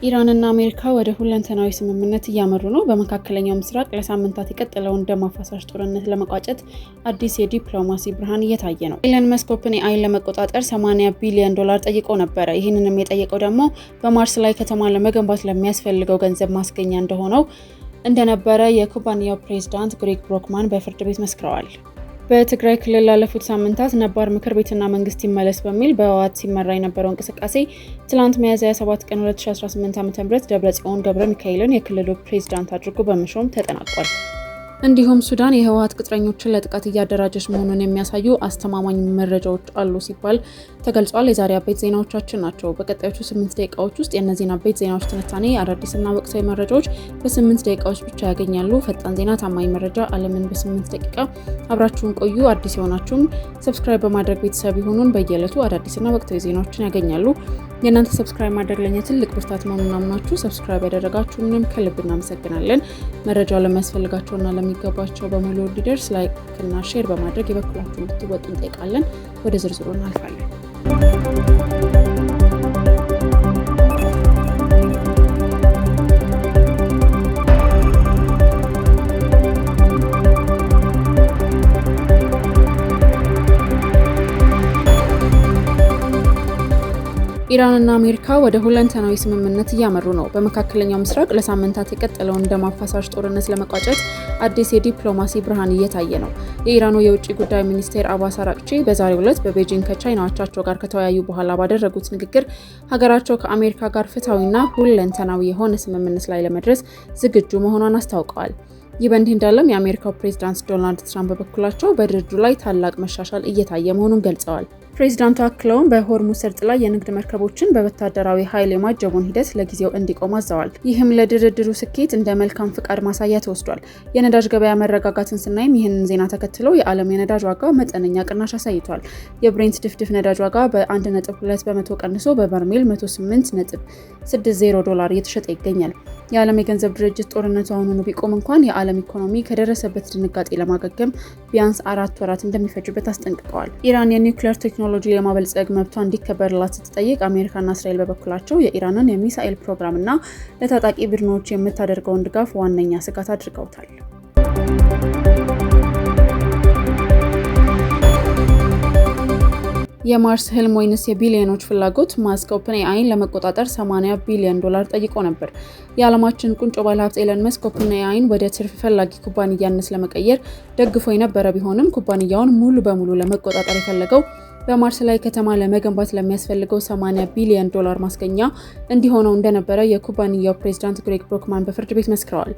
ኢራንና አሜሪካ ወደ ሁለንተናዊ ስምምነት እያመሩ ነው። በመካከለኛው ምስራቅ ለሳምንታት የቀጠለውን ደም አፋሳሽ ጦርነት ለመቋጨት አዲስ የዲፕሎማሲ ብርሃን እየታየ ነው። ኤለን መስክ ኦፕንኤአይን ለመቆጣጠር $80 ቢሊዮን ጠይቆ ነበረ። ይህንንም የጠየቀው ደግሞ በማርስ ላይ ከተማ ለመገንባት ለሚያስፈልገው ገንዘብ ማስገኛ እንደነበረ የኩባንያው ፕሬዝዳንት ግሬግ ብሮክማን በፍርድ ቤት መስክረዋል። በትግራይ ክልል ላለፉት ሳምንታት ነባር ምክር ቤትና መንግስት ይመለስ በሚል በህወሓት ሲመራ የነበረው እንቅስቃሴ ትላንት ሚያዝያ 7 ቀን 2018 ዓ.ም ደብረጽዮን ገብረ ሚካኤልን የክልሉ ፕሬዝዳንት አድርጎ በመሾም ተጠናቋል። እንዲሁም ሱዳን የህወሓት ቅጥረኞችን ለጥቃት እያደራጀች መሆኑን የሚያሳዩ አስተማማኝ መረጃዎች አሉ ሲባል ተገልጿል። የዛሬ አበይት ዜናዎቻችን ናቸው። በቀጣዮቹ 8 ደቂቃዎች ውስጥ የእነዚህን አበይት ዜናዎች ትንታኔ፣ አዳዲስና ወቅታዊ መረጃዎች በ8 ደቂቃዎች ብቻ ያገኛሉ። ፈጣን ዜና፣ ታማኝ መረጃ፣ ዓለምን በ8 ደቂቃ። አብራችሁን ቆዩ። አዲስ የሆናችሁም ሰብስክራይብ በማድረግ ቤተሰብ ይሁኑን። በየዕለቱ አዳዲስና ወቅታዊ ዜናዎችን ያገኛሉ። የእናንተ ሰብስክራይብ ማድረግ ለኛ ትልቅ ብርታት መሆኑን አምናችሁ ሰብስክራይብ ያደረጋችሁንም ከልብ እናመሰግናለን። መረጃው ለሚያስፈልጋቸውና ለሚገባቸው በሙሉ እንዲደርስ ላይክ እና ሼር በማድረግ የበኩላችሁን እንድትወጡ እንጠይቃለን። ወደ ዝርዝሩ እናልፋለን። ኢራንና አሜሪካ ወደ ሁለንተናዊ ስምምነት እያመሩ ነው። በመካከለኛው ምስራቅ ለሳምንታት የቀጠለውን ደም አፋሳሽ ጦርነት ለመቋጨት አዲስ የዲፕሎማሲ ብርሃን እየታየ ነው። የኢራኑ የውጭ ጉዳይ ሚኒስቴር አባስ አራቅቺ በዛሬው ዕለት በቤጂንግ ከቻይና አቻቸው ጋር ከተወያዩ በኋላ ባደረጉት ንግግር ሀገራቸው ከአሜሪካ ጋር ፍትሐዊና ሁለንተናዊ የሆነ ስምምነት ላይ ለመድረስ ዝግጁ መሆኗን አስታውቀዋል። ይህ በእንዲህ እንዳለም የአሜሪካው ፕሬዝዳንት ዶናልድ ትራምፕ በበኩላቸው በድርድሩ ላይ ታላቅ መሻሻል እየታየ መሆኑን ገልጸዋል። ፕሬዚዳንቱ አክለውም በሆርሙዝ ሰርጥ ላይ የንግድ መርከቦችን በወታደራዊ ኃይል የማጀቡን ሂደት ለጊዜው እንዲቆም አዘዋል። ይህም ለድርድሩ ስኬት እንደ መልካም ፍቃድ ማሳያ ተወስዷል። የነዳጅ ገበያ መረጋጋትን ስናይም ይህንን ዜና ተከትሎ የዓለም የነዳጅ ዋጋ መጠነኛ ቅናሽ አሳይቷል። የብሬንት ድፍድፍ ነዳጅ ዋጋ በ1.2 በመቶ ቀንሶ በበርሜል $108.60 እየተሸጠ ይገኛል። የዓለም የገንዘብ ድርጅት ጦርነቱ አሁኑኑ ቢቆም እንኳን የዓለም ኢኮኖሚ ከደረሰበት ድንጋጤ ለማገገም ቢያንስ 4 ወራት እንደሚፈጅበት አስጠንቅቀዋል። ኢራን የኒውክሌር ቴክኖሎጂ ለማበልጸግ መብቷ እንዲከበርላት ስትጠይቅ፣ አሜሪካና እስራኤል በበኩላቸው የኢራንን የሚሳኤል ፕሮግራምና ለታጣቂ ቡድኖች የምታደርገውን ድጋፍ ዋነኛ ስጋት አድርገውታል። የማርስ ህልም ወይንስ የቢሊዮኖች ፍላጎት? ማስክ ኦፕንኤአይን ለመቆጣጠር $80 ቢሊዮን ጠይቆ ነበር። የዓለማችን ቁንጮ ባለሀብት ኤለን መስክ ኦፕንኤአይን ወደ ትርፍ ፈላጊ ኩባንያነት ለመቀየር ደግፎ የነበረ ቢሆንም ኩባንያውን ሙሉ በሙሉ ለመቆጣጠር የፈለገው በማርስ ላይ ከተማ ለመገንባት ለሚያስፈልገው $80 ቢሊዮን ማስገኛ እንዲሆነው እንደነበረ የኩባንያው ፕሬዝዳንት ግሬግ ብሮክማን በፍርድ ቤት መስክረዋል።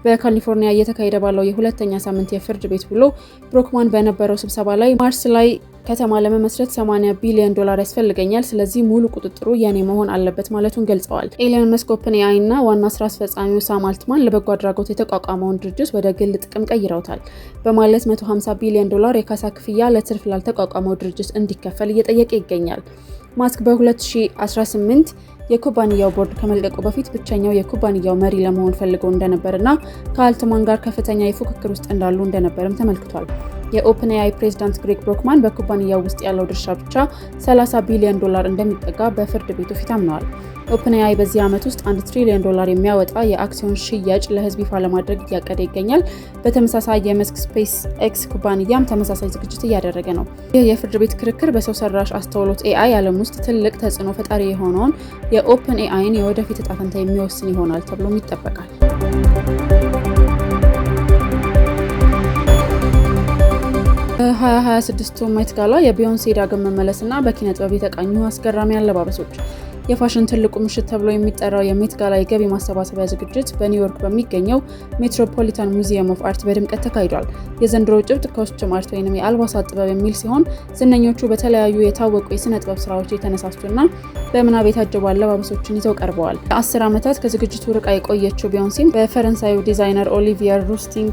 በካሊፎርኒያ እየተካሄደ ባለው የሁለተኛ ሳምንት የፍርድ ቤት ውሎ ብሮክማን በነበረው ስብሰባ ላይ ማርስ ላይ ከተማ ለመመስረት $80 ቢሊዮን ያስፈልገኛል፣ ስለዚህ ሙሉ ቁጥጥሩ የኔ መሆን አለበት ማለቱን ገልጸዋል። ኤለን መስክ ኦፕንኤአይና ዋና ስራ አስፈጻሚው ሳም አልትማን ለበጎ አድራጎት የተቋቋመውን ድርጅት ወደ ግል ጥቅም ቀይረውታል በማለት $150 ቢሊዮን የካሳ ክፍያ ለትርፍ ላልተቋቋመው ድርጅት እንዲከፈል እየጠየቀ ይገኛል። ማስክ በ2018 የኩባንያው ቦርድ ከመልቀቁ በፊት ብቸኛው የኩባንያው መሪ ለመሆን ፈልገው እንደነበርና ከአልትማን ጋር ከፍተኛ የፉክክር ውስጥ እንዳሉ እንደነበርም ተመልክቷል። የኦፕንኤአይ ፕሬዝዳንት ግሬግ ብሮክማን በኩባንያው ውስጥ ያለው ድርሻ ብቻ $30 ቢሊዮን እንደሚጠጋ በፍርድ ቤቱ ፊት አምነዋል። ኦፕንኤአይ በዚህ ዓመት ውስጥ $1 ትሪሊዮን የሚያወጣ የአክሲዮን ሽያጭ ለህዝብ ይፋ ለማድረግ እያቀደ ይገኛል። በተመሳሳይ የመስክ ስፔስ ኤክስ ኩባንያም ተመሳሳይ ዝግጅት እያደረገ ነው። ይህ የፍርድ ቤት ክርክር በሰው ሰራሽ አስተውሎት ኤአይ ዓለም ውስጥ ትልቅ ተጽዕኖ ፈጣሪ የሆነውን የኦፕንኤአይን የወደፊት ዕጣ ፈንታ የሚወስን ይሆናል ተብሎም ይጠበቃል። 2026 ሜት ጋላ የቢዮንሴ ዳግም መመለስና በኪነ ጥበብ የተቃኙ አስገራሚ አለባበሶች። የፋሽን ትልቁ ምሽት ተብሎ የሚጠራው የሜት ጋላ የገቢ ማሰባሰቢያ ዝግጅት በኒውዮርክ በሚገኘው ሜትሮፖሊታን ሙዚየም ኦፍ አርት በድምቀት ተካሂዷል። የዘንድሮው ጭብጥ ኮስቱም አርት ወይም የአልባሳት ጥበብ የሚል ሲሆን ዝነኞቹ በተለያዩ የታወቁ የስነ ጥበብ ስራዎች የተነሳሱና በምናብ የታጀቡ አለባበሶችን ይዘው ቀርበዋል። ለ10 ዓመታት ከዝግጅቱ ርቃ የቆየችው ቢዮንሴም በፈረንሳዩ ዲዛይነር ኦሊቪየር ሩስቲንግ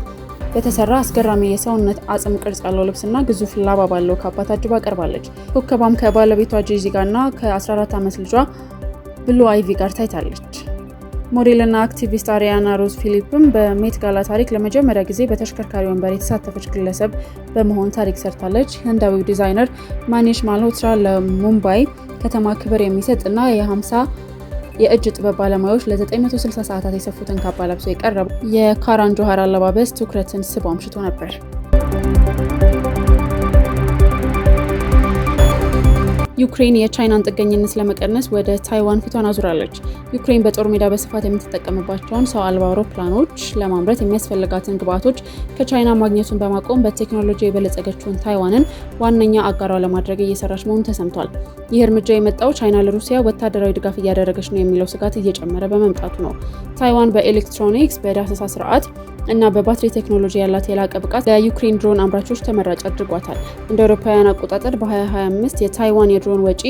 በተሰራ አስገራሚ የሰውነት አጽም ቅርጽ ያለው ልብስና ግዙፍ ላባ ባለው ካባ ታጅባ ቀርባለች። ኮከቧም ከባለቤቷ ጄዚ ጋርና ከ14 ዓመት ልጇ ብሉ አይቪ ጋር ታይታለች። ሞዴልና አክቲቪስት አሪያና ሮዝ ፊሊፕም በሜት ጋላ ታሪክ ለመጀመሪያ ጊዜ በተሽከርካሪ ወንበር የተሳተፈች ግለሰብ በመሆን ታሪክ ሰርታለች። ህንዳዊው ዲዛይነር ማኒሽ ማልሆትራ ለሙምባይ ከተማ ክብር የሚሰጥና የ50 የእጅ ጥበብ ባለሙያዎች ለ960 ሰዓታት የሰፉትን ካባ ለብሰው የቀረቡ የካራን ጆሃር አለባበስ ትኩረትን ስቦ አምሽቶ ነበር። ዩክሬን የቻይናን ጥገኝነት ለመቀነስ ወደ ታይዋን ፊቷን አዙራለች። ዩክሬን በጦር ሜዳ በስፋት የምትጠቀምባቸውን ሰው አልባ አውሮፕላኖች ለማምረት የሚያስፈልጋትን ግብዓቶች ከቻይና ማግኘቱን በማቆም በቴክኖሎጂ የበለጸገችውን ታይዋንን ዋነኛ አጋሯ ለማድረግ እየሰራች መሆኑ ተሰምቷል። ይህ እርምጃ የመጣው ቻይና ለሩሲያ ወታደራዊ ድጋፍ እያደረገች ነው የሚለው ስጋት እየጨመረ በመምጣቱ ነው። ታይዋን በኤሌክትሮኒክስ፣ በዳሰሳ ስርዓት እና በባትሪ ቴክኖሎጂ ያላት የላቀ ብቃት ለዩክሬን ድሮን አምራቾች ተመራጭ አድርጓታል። እንደ አውሮፓውያን አቆጣጠር በ2025 የታይዋን የድሮን ወጪ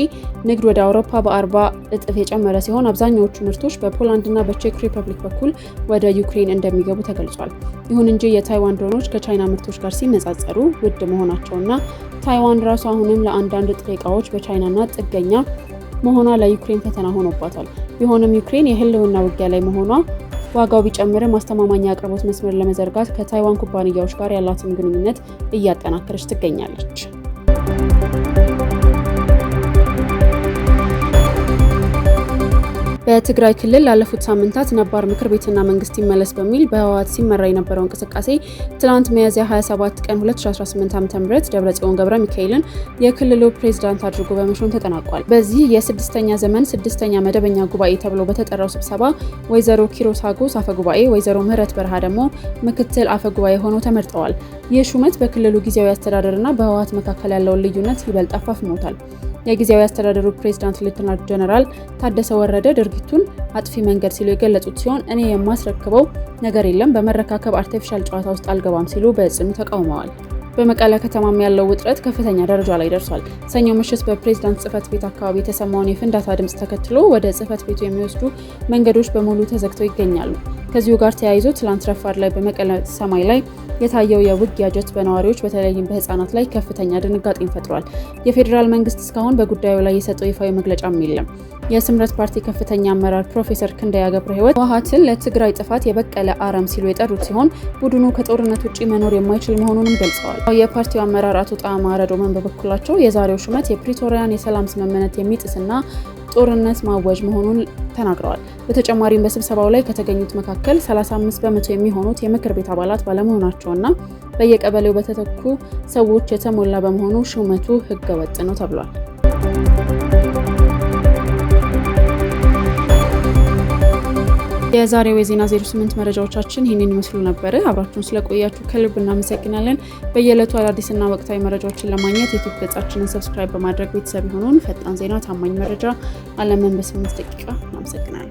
ንግድ ወደ አውሮፓ በ40 እጥፍ የጨመረ ሲሆን አብዛኛዎቹ ምርቶች በፖላንድ እና በቼክ ሪፐብሊክ በኩል ወደ ዩክሬን እንደሚገቡ ተገልጿል። ይሁን እንጂ የታይዋን ድሮኖች ከቻይና ምርቶች ጋር ሲነጻጸሩ ውድ መሆናቸውና ታይዋን ራሱ አሁንም ለአንዳንድ ጥሬ ዕቃዎች በቻይናና ጥገኛ መሆኗ ለዩክሬን ፈተና ሆኖባታል። ቢሆንም ዩክሬን የህልውና ውጊያ ላይ መሆኗ ዋጋው ቢጨምርም አስተማማኝ አቅርቦት መስመር ለመዘርጋት ከታይዋን ኩባንያዎች ጋር ያላትን ግንኙነት እያጠናከረች ትገኛለች። በትግራይ ክልል ላለፉት ሳምንታት ነባር ምክር ቤትና መንግስት ይመለስ በሚል በህወሓት ሲመራ የነበረው እንቅስቃሴ ትናንት ሚያዝያ 27 ቀን 2018 ዓ.ም ደብረጽዮን ገብረ ሚካኤልን የክልሉ ፕሬዝዳንት አድርጎ በመሾም ተጠናቋል። በዚህ የስድስተኛ ዘመን ስድስተኛ መደበኛ ጉባኤ ተብሎ በተጠራው ስብሰባ ወይዘሮ ኪሮስ ሀጎስ አፈ ጉባኤ፣ ወይዘሮ ምህረት በረሃ ደግሞ ምክትል አፈ ጉባኤ ሆነው ተመርጠዋል። ይህ ሹመት በክልሉ ጊዜያዊ አስተዳደርና በህወሓት መካከል ያለውን ልዩነት ይበልጥ አፋፍሞታል። የጊዜያዊ አስተዳደሩ ፕሬዝዳንት ሌተናንት ጀነራል ታደሰ ወረደ ድርጊቱን አጥፊ መንገድ ሲሉ የገለጹት ሲሆን እኔ የማስረክበው ነገር የለም፣ በመረካከብ አርቲፊሻል ጨዋታ ውስጥ አልገባም ሲሉ በጽኑ ተቃውመዋል። በመቀለ ከተማም ያለው ውጥረት ከፍተኛ ደረጃ ላይ ደርሷል። ሰኞ ምሽት በፕሬዝዳንት ጽህፈት ቤት አካባቢ የተሰማውን የፍንዳታ ድምጽ ተከትሎ ወደ ጽህፈት ቤቱ የሚወስዱ መንገዶች በሙሉ ተዘግተው ይገኛሉ። ከዚሁ ጋር ተያይዞ ትላንት ረፋድ ላይ በመቀለ ሰማይ ላይ የታየው የውጊያ ጀት በነዋሪዎች በተለይም በህፃናት ላይ ከፍተኛ ድንጋጤን ፈጥሯል። የፌዴራል መንግስት እስካሁን በጉዳዩ ላይ የሰጠው ይፋዊ መግለጫም የለም። የስምረት ፓርቲ ከፍተኛ አመራር ፕሮፌሰር ክንደያ ገብረ ህይወት ህወሓትን ለትግራይ ጥፋት የበቀለ አረም ሲሉ የጠሩት ሲሆን ቡድኑ ከጦርነት ውጪ መኖር የማይችል መሆኑንም ገልጸዋል። የፓርቲው አመራር አቶ ጣዕመ ረዶመን በበኩላቸው የዛሬው ሹመት የፕሪቶሪያን የሰላም ስምምነት የሚጥስና ጦርነት ማወጅ መሆኑን ተናግረዋል። በተጨማሪም በስብሰባው ላይ ከተገኙት መካከል 35 በመቶ የሚሆኑት የምክር ቤት አባላት ባለመሆናቸውና በየቀበሌው በተተኩ ሰዎች የተሞላ በመሆኑ ሹመቱ ህገወጥ ነው ተብሏል። የዛሬው የዜና 08 መረጃዎቻችን ይህንን ይመስሉ ነበር። አብራችሁን ስለቆያችሁ ከልብ እናመሰግናለን። በየዕለቱ አዳዲስና ወቅታዊ መረጃዎችን ለማግኘት የዩቲዩብ ገጻችንን ሰብስክራይብ በማድረግ ቤተሰብ ይሁኑን። ፈጣን ዜና፣ ታማኝ መረጃ፣ ዓለምን በ8 ደቂቃ። እናመሰግናለን።